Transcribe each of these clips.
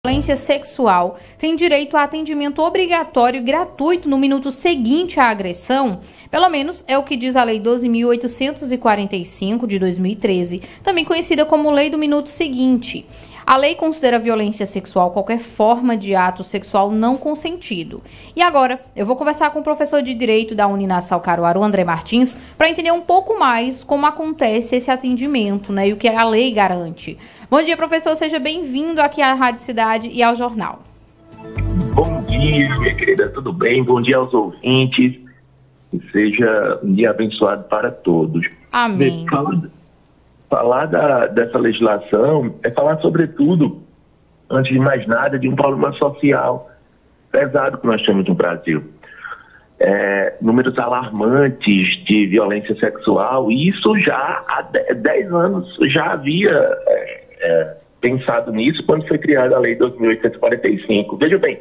Violência sexual tem direito a atendimento obrigatório e gratuito no minuto seguinte à agressão? Pelo menos é o que diz a Lei 12.845 de 2013, também conhecida como Lei do Minuto Seguinte. A lei considera violência sexual qualquer forma de ato sexual não consentido. E agora, eu vou conversar com o professor de Direito da Uninassal Caruaru, André Martins, para entender um pouco mais como acontece esse atendimento, e o que a lei garante. Bom dia, professor. Seja bem-vindo aqui à Rádio Cidade e ao Jornal. Bom dia, minha querida. Tudo bem? Bom dia aos ouvintes. Que seja um dia abençoado para todos. Amém. Falar dessa legislação é falar, sobretudo, antes de mais nada, de um problema social pesado que nós temos no Brasil. Números alarmantes de violência sexual, e isso já há 10 anos já havia pensado nisso quando foi criada a Lei 2.845. Veja bem,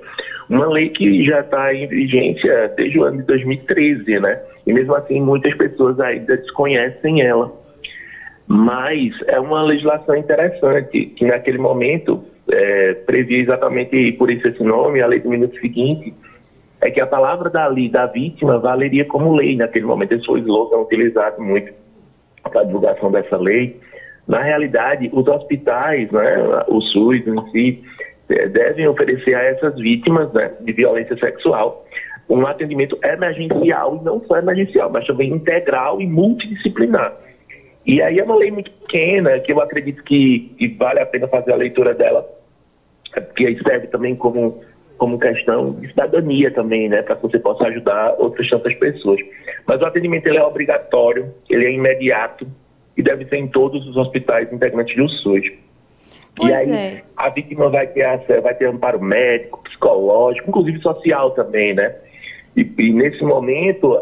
uma lei que já está em vigência desde o ano de 2013, né? E mesmo assim muitas pessoas ainda desconhecem ela. Mas é uma legislação interessante, que naquele momento previa exatamente, por isso esse nome, a Lei do Minuto Seguinte, é que a palavra da vítima valeria como lei naquele momento. Esse foi o slogan utilizado muito para a divulgação dessa lei. Na realidade, os hospitais, o SUS em si, devem oferecer a essas vítimas, de violência sexual um atendimento emergencial, e não só emergencial, mas também integral e multidisciplinar. E aí é uma lei muito pequena, que eu acredito que vale a pena fazer a leitura dela, porque aí serve também como questão de cidadania também, para que você possa ajudar outras tantas pessoas. Mas o atendimento ele é obrigatório, ele é imediato e deve ser em todos os hospitais integrantes do SUS. Pois e aí a vítima vai ter amparo médico, psicológico, inclusive social também, E nesse momento,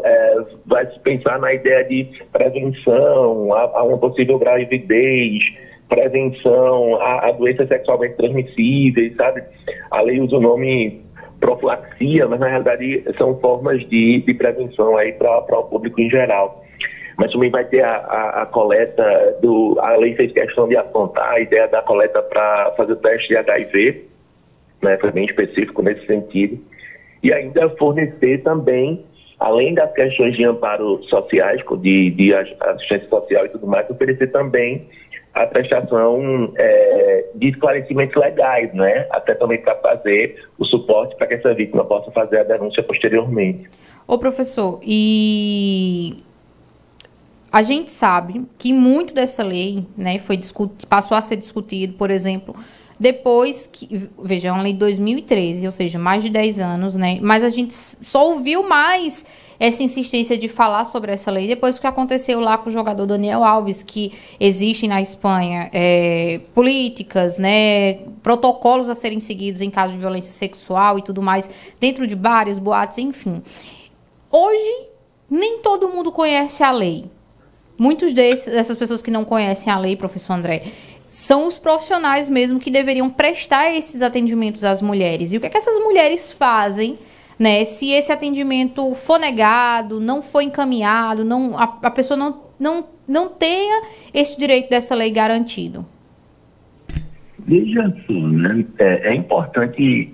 vai se pensar na ideia de prevenção a uma possível gravidez, prevenção a doenças sexualmente transmissíveis, sabe? A lei usa o nome profilaxia, mas na realidade são formas de prevenção aí para o público em geral. Mas também vai ter a coleta a lei fez questão de apontar a ideia da coleta para fazer o teste de HIV, foi bem específico nesse sentido. E ainda fornecer também, além das questões de amparo sociais, de assistência social e tudo mais, oferecer também a prestação de esclarecimentos legais, até também para fazer o suporte para que essa vítima possa fazer a denúncia posteriormente. Ô, professor, e a gente sabe que muito dessa lei, passou a ser discutido, por exemplo, depois que, veja, é uma lei de 2013, ou seja, mais de 10 anos, mas a gente só ouviu mais essa insistência de falar sobre essa lei depois que aconteceu lá com o jogador Daniel Alves, que existem na Espanha políticas, protocolos a serem seguidos em caso de violência sexual e tudo mais, dentro de bares, boates, enfim. Hoje, nem todo mundo conhece a lei. Muitos dessas pessoas que não conhecem a lei, professor André, são os profissionais mesmo que deveriam prestar esses atendimentos às mulheres. E o que é que essas mulheres fazem, se esse atendimento for negado, não for encaminhado, a pessoa não tenha esse direito dessa lei garantido? Veja assim, é importante,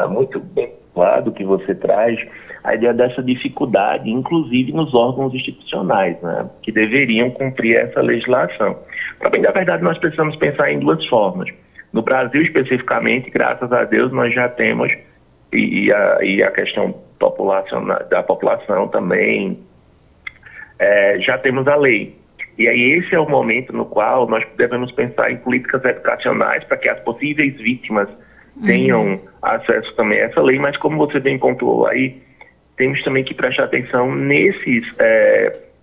muito bem claro que você traz, a ideia dessa dificuldade, inclusive nos órgãos institucionais, que deveriam cumprir essa legislação. Para bem da verdade, nós precisamos pensar em duas formas. No Brasil, especificamente, graças a Deus, nós já temos, e a questão da população também, já temos a lei. E aí esse é o momento no qual nós devemos pensar em políticas educacionais para que as possíveis vítimas tenham acesso também a essa lei, mas como você bem pontuou aí, temos também que prestar atenção nesses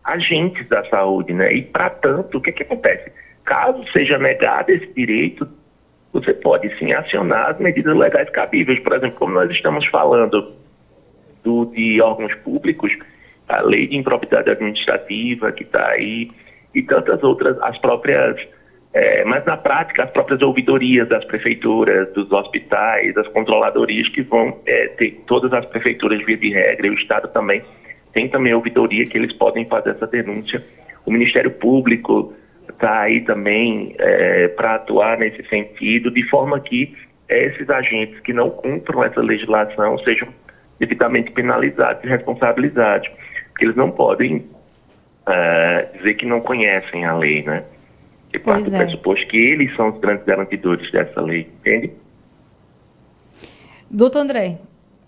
agentes da saúde, E, para tanto, o que acontece? Caso seja negado esse direito, você pode sim acionar as medidas legais cabíveis. Por exemplo, como nós estamos falando de órgãos públicos, a lei de improbidade administrativa que está aí, e tantas outras, as próprias, mas na prática as próprias ouvidorias das prefeituras, dos hospitais, as controladorias que vão ter, todas as prefeituras via de regra, e o Estado também tem também ouvidoria que eles podem fazer essa denúncia. O Ministério Público está aí também para atuar nesse sentido, de forma que esses agentes que não cumpram essa legislação sejam devidamente penalizados e responsabilizados. Porque eles não podem dizer que não conhecem a lei, né? E parte do pressuposto que eles são os grandes garantidores dessa lei, entende? Doutor André,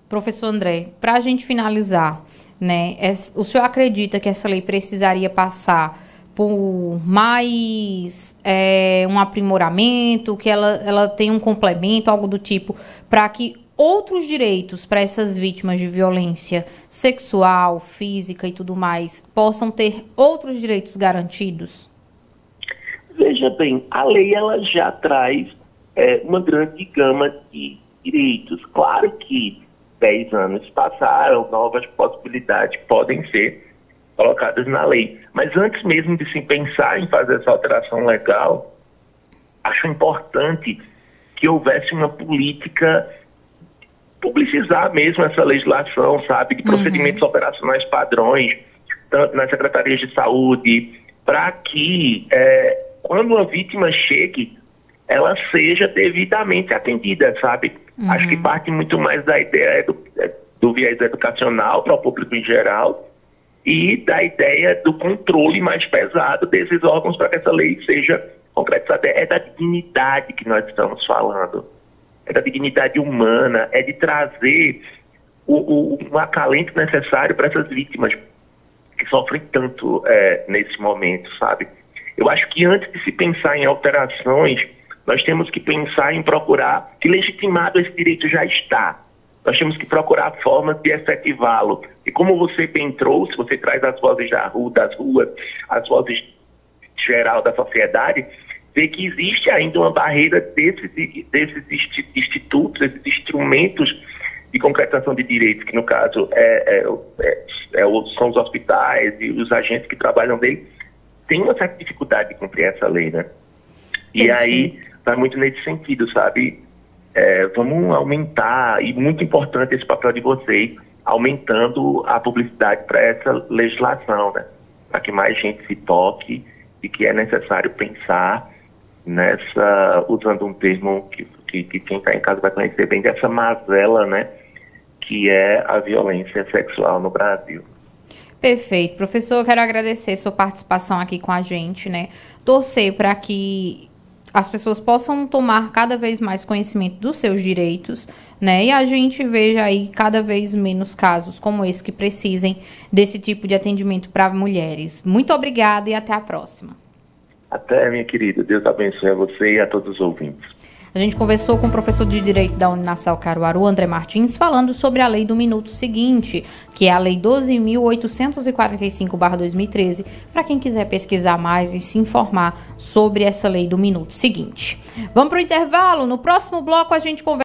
professor André, para a gente finalizar, né, o senhor acredita que essa lei precisaria passar por mais um aprimoramento, que ela tenha um complemento, algo do tipo, para que outros direitos para essas vítimas de violência sexual, física e tudo mais possam ter outros direitos garantidos? Veja bem, a lei ela já traz uma grande gama de direitos. Claro que 10 anos passaram, novas possibilidades podem ser colocadas na lei. Mas antes mesmo de se pensar em fazer essa alteração legal, acho importante que houvesse uma política, publicizar mesmo essa legislação, sabe, de procedimentos operacionais padrões, tanto nas secretarias de saúde, para que quando uma vítima chegue, ela seja devidamente atendida, sabe? Acho que parte muito mais da ideia do viés educacional para o público em geral e da ideia do controle mais pesado desses órgãos para que essa lei seja concretizada. É da dignidade que nós estamos falando, é da dignidade humana, é de trazer o acalento necessário para essas vítimas que sofrem tanto nesse momento, sabe? Eu acho que antes de se pensar em alterações, nós temos que pensar em procurar que legitimado esse direito já está. Nós temos que procurar formas de efetivá-lo. E como você bem trouxe, você traz as vozes das ruas, as vozes geral da sociedade, vê que existe ainda uma barreira desses institutos, esses instrumentos de concretização de direitos, que no caso são os hospitais e os agentes que trabalham dele, tem uma certa dificuldade de cumprir essa lei, né? E aí, vai muito nesse sentido, sabe? Vamos aumentar, e muito importante esse papel de vocês, aumentando a publicidade para essa legislação, né? Para que mais gente se toque e que é necessário pensar nessa, usando um termo que quem está em casa vai conhecer bem, dessa mazela, né? Que é a violência sexual no Brasil. Perfeito. Professor, eu quero agradecer sua participação aqui com a gente, né? Torcer para que as pessoas possam tomar cada vez mais conhecimento dos seus direitos, né? E a gente veja aí cada vez menos casos como esse que precisem desse tipo de atendimento para mulheres. Muito obrigada e até a próxima. Até, minha querida. Deus abençoe a você e a todos os ouvintes. A gente conversou com o professor de Direito da Uninasal Caruaru, André Martins, falando sobre a lei do minuto seguinte, que é a Lei 12.845/2013, para quem quiser pesquisar mais e se informar sobre essa lei do minuto seguinte. Vamos para o intervalo? No próximo bloco a gente conversa